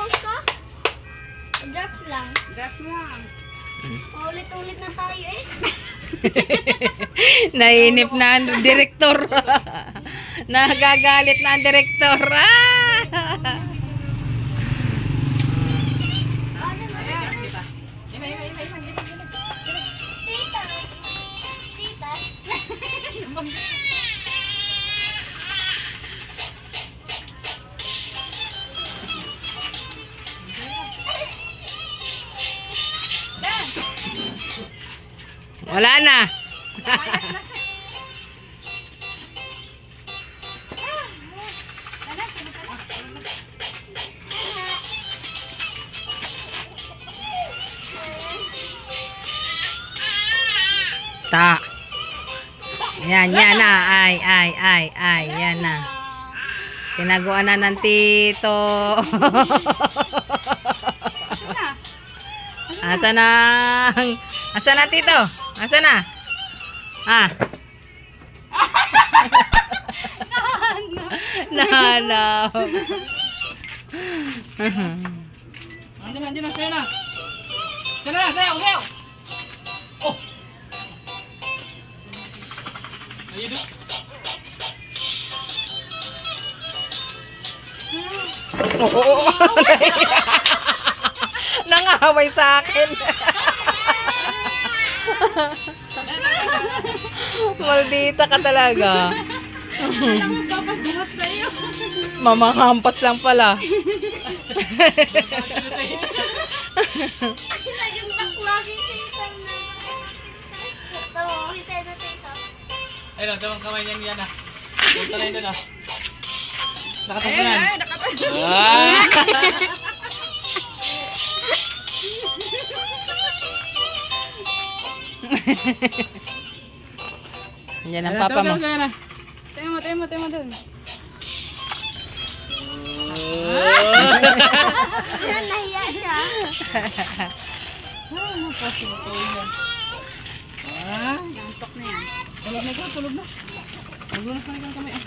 post ko? Drop lang. Drop mo lang. Ulit-ulit na tayo eh. Nainip na ang direktor. Nagagalit na ang direktor. Ah! Tita. Tita. Wala na. Ta. Yan na. Ay, yan na. Tinaguan na ng tito. Asa na? Asa na tito? Asa na? Ah. Nahanaw. Andiyan na, sayo na. Sayo. Oh. Ayun do. Oo. Nangaway sa akin. Maldita ka talaga. Alam mo, babagbuhat sa'yo. Mamanghampas lang pala. Naging bakla si Tita na. Ito, hintay na Tita. Ayun, tamang kamay niyan yan ah. Punta na yun doon ah. Nakatapunan. Yan ang papa mo. Tayo mo doon. Nahiya siya. Tulog na. Maglunas na ikaw kamay ah.